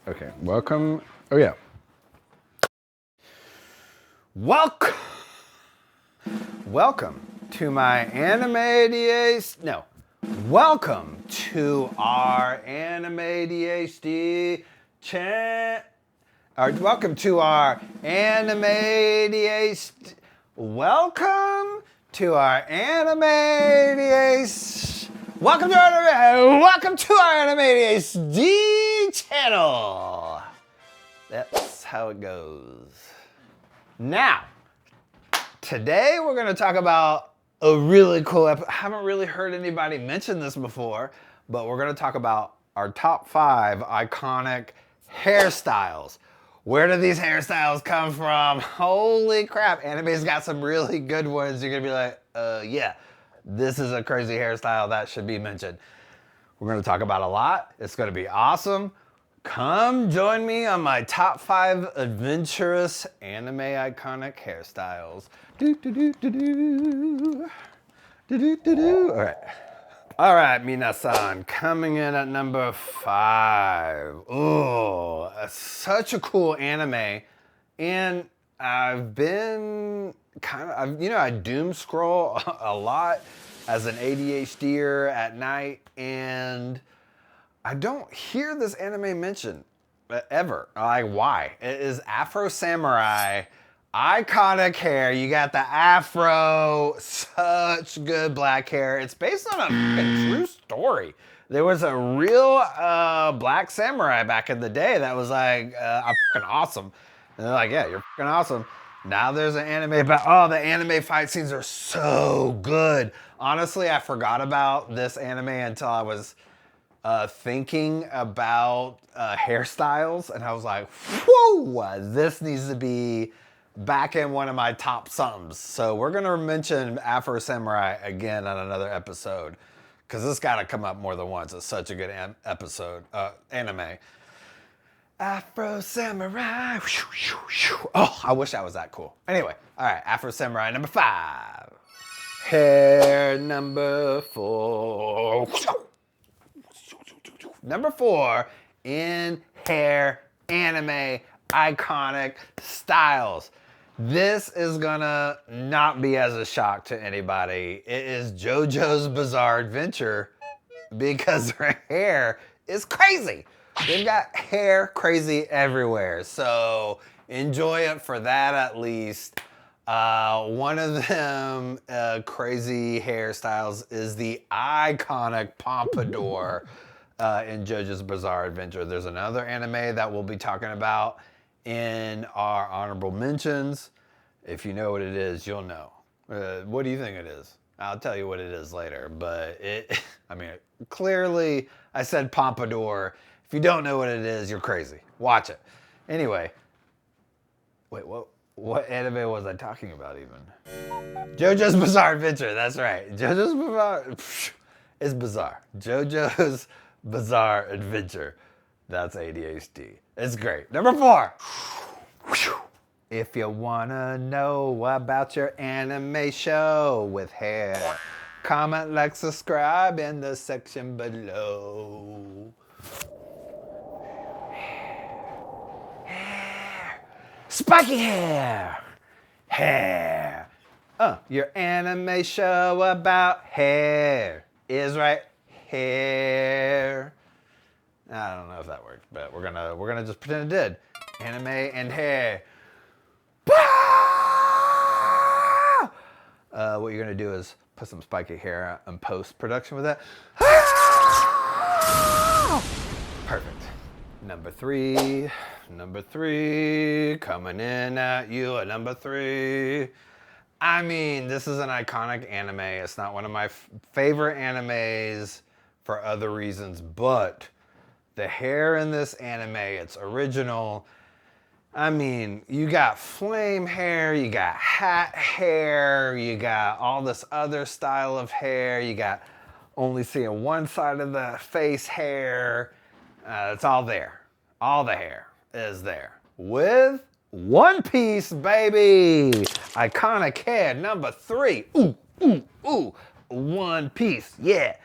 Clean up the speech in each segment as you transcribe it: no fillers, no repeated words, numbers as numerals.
Okay, welcome. Oh yeah. Welcome to my welcome to our Anime ADHD chat. Welcome to our Anime ADHD. Welcome to our Anime ADHD. Welcome to our Anime ADHD channel. That's how it goes. Now, today we're going to talk about a really cool episode. I haven't really heard anybody mention this before, but we're going to talk about our top 5 iconic hairstyles. Where do these hairstyles come from? Holy crap, anime's got some really good ones. You're going to be like, yeah, this is a crazy hairstyle that should be mentioned. We're going to talk about a lot. It's going to be awesome. Come join me on my top 5 adventurous anime iconic hairstyles. All right, minasan, coming in at number 5. Ooh, such a cool anime. And I've been I doom scroll a lot as an ADHDer at night, and I don't hear this anime mentioned ever. Like, why? It is Afro Samurai, iconic hair. You got the Afro, such good black hair. It's based on a true story. There was a real black samurai back in the day that was like, I'm fucking awesome. And they're like, yeah, you're fucking awesome. Now there's an anime about, the anime fight scenes are so good. Honestly, I forgot about this anime until I was thinking about hairstyles, and I was like, whoa, this needs to be back in one of my top somethings. So we're gonna mention Afro Samurai again on another episode, because this gotta come up more than once. It's such a good anime. Afro Samurai. Oh, I wish I was that cool. Anyway, all right, Afro Samurai number 5. Hair number 4. Number 4 in hair anime iconic styles. This is gonna not be as a shock to anybody. It is JoJo's Bizarre Adventure, because her hair is crazy. They've got hair crazy everywhere. So enjoy it for that at least. One of them crazy hairstyles is the iconic pompadour in JoJo's Bizarre Adventure. There's another anime that we'll be talking about in our honorable mentions. If you know what it is, you'll know. What do you think it is? I'll tell you what it is later, but clearly I said pompadour. If you don't know what it is, you're crazy. Watch it. Anyway, wait, what anime was I talking about even? JoJo's Bizarre Adventure, that's right. JoJo's Bizarre is bizarre. JoJo's Bizarre Adventure. That's ADHD. It's great. Number 4. If you wanna know about your anime show with hair, comment, like, subscribe in the section below. Hair. Spiky hair. Hair. Your anime show about hair is right. Hair. I don't know if that worked, but we're gonna just pretend it did. Anime and hair. What you're gonna do is put some spiky hair in post-production with that. Perfect. Number 3, coming in at you at number 3. I mean, this is an iconic anime. It's not one of my favorite animes for other reasons, but the hair in this anime, it's original. I mean, you got flame hair, you got hat hair, you got all this other style of hair, you got only seeing one side of the face hair. It's all there. All the hair is there. With One Piece, baby! Iconic hair, number 3. Ooh, ooh, ooh. One Piece, yeah.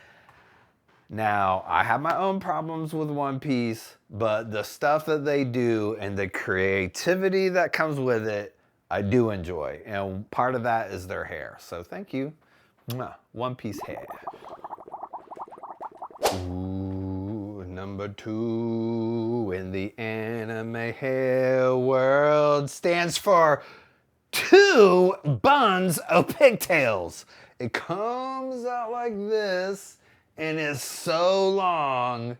Now, I have my own problems with One Piece, but the stuff that they do and the creativity that comes with it, I do enjoy. And part of that is their hair. So thank you. Mwah. One Piece hair. Ooh, number 2 in the anime hair world stands for 2 buns of pigtails. It comes out like this and is so long.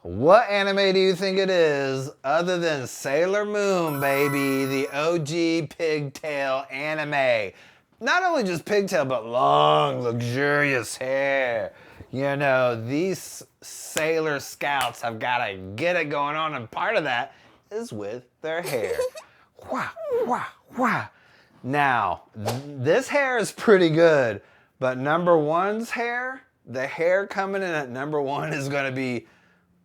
What anime do you think it is other than Sailor Moon, baby, the OG pigtail anime? Not only just pigtail, but long, luxurious hair. You know, these Sailor Scouts have got to get it going on, and part of that is with their hair. Wah, wah, wah. Now, this hair is pretty good, but number 1's hair, the hair coming in at number 1 is going to be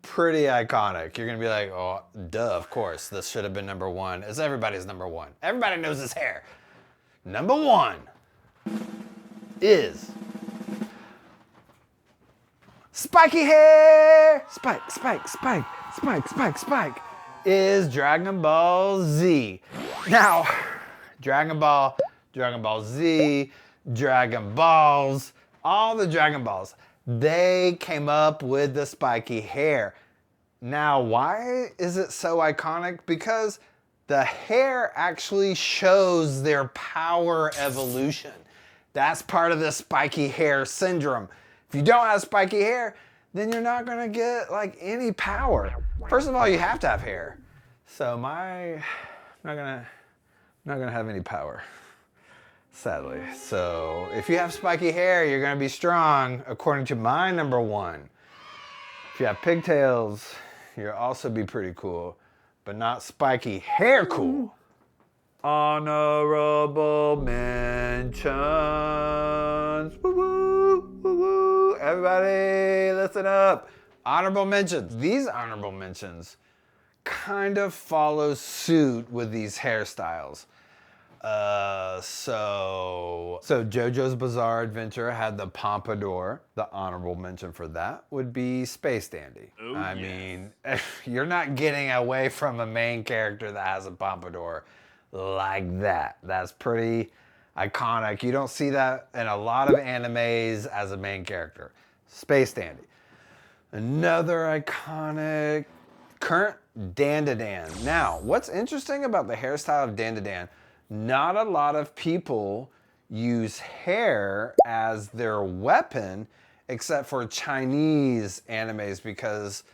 pretty iconic. You're going to be like, oh, duh, of course, this should have been number 1. It's everybody's number 1. Everybody knows his hair. Number 1 is spiky hair. Spike, spike, spike, spike, spike, spike is Dragon Ball Z. Now, Dragon Ball, Dragon Ball Z, Dragon Balls, all the Dragon Balls, they came up with the spiky hair. Now, why is it so iconic? Because the hair actually shows their power evolution. That's part of the spiky hair syndrome. If you don't have spiky hair, then you're not gonna get like any power. First of all, you have to have hair. So I'm not gonna have any power, sadly. So if you have spiky hair, you're gonna be strong, according to my number 1. If you have pigtails, you'll also be pretty cool, but not spiky hair cool. Honorable mentions. Woo woo, woo woo. Everybody, listen up. Honorable mentions. These honorable mentions kind of follow suit with these hairstyles. So JoJo's Bizarre Adventure had the pompadour. The honorable mention for that would be Space Dandy. Oh, I mean, you're not getting away from a main character that has a pompadour like that. That's pretty iconic. You don't see that in a lot of animes as a main character. Space Dandy. Another iconic current Dandadan. Now, what's interesting about the hairstyle of Dandadan, not a lot of people use hair as their weapon except for Chinese animes, because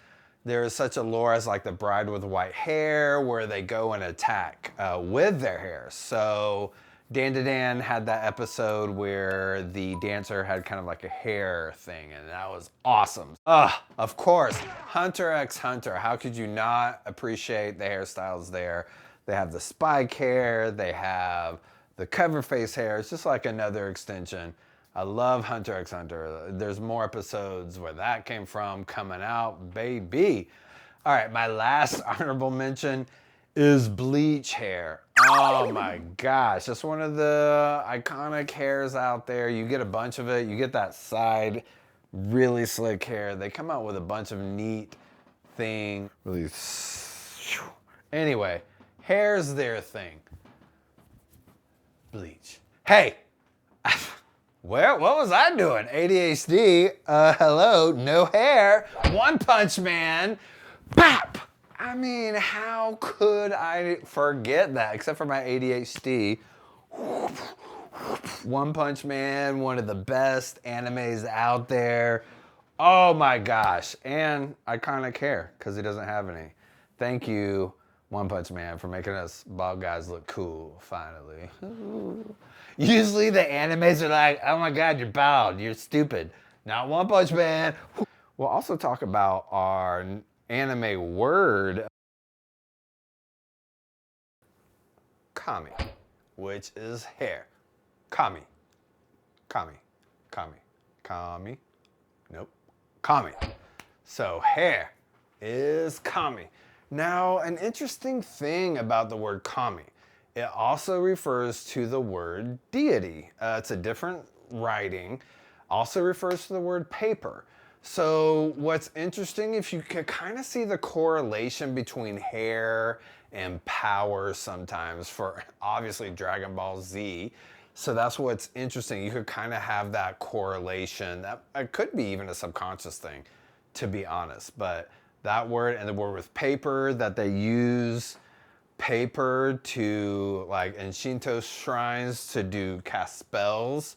there is such a lore as like the Bride with White Hair where they go and attack with their hair. So Dandadan had that episode where the dancer had kind of like a hair thing, and that was awesome. Of course, Hunter x Hunter. How could you not appreciate the hairstyles there? They have the spike hair, they have the cover face hair. It's just like another extension. I love Hunter x Hunter. There's more episodes where that came from coming out, baby. All right, my last honorable mention is bleach hair. Oh my gosh, that's one of the iconic hairs out there. You get a bunch of it. You get that side, really slick hair. They come out with a bunch of neat thing. Really. Anyway, hair's their thing. Bleach. Hey. What was I doing? ADHD, hello, no hair, One Punch Man, bap! I mean, how could I forget that, except for my ADHD. One Punch Man, one of the best animes out there. Oh my gosh, and iconic hair, because he doesn't have any. Thank you, One Punch Man, for making us bald guys look cool, finally. Usually the animes are like, oh my God, you're bald, you're stupid. Not One Punch Man. We'll also talk about our anime word, kami, which is hair. Kami, kami, kami, kami, nope, kami. So hair is kami. Now, an interesting thing about the word kami, it also refers to the word deity. It's a different writing. Also refers to the word paper. So what's interesting, if you can kind of see the correlation between hair and power sometimes for obviously Dragon Ball Z. So that's what's interesting. You could kind of have that correlation. That it could be even a subconscious thing, to be honest. But that word and the word with paper, that they use paper to, like in Shinto shrines, to cast spells,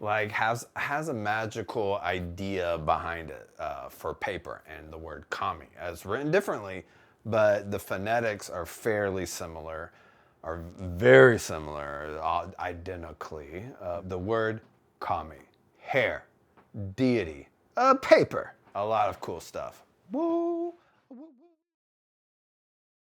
like has a magical idea behind it for paper. And the word kami, as written differently, but the phonetics are fairly similar, are very similar, identically. The word kami, hair, deity, paper, a lot of cool stuff. Woo!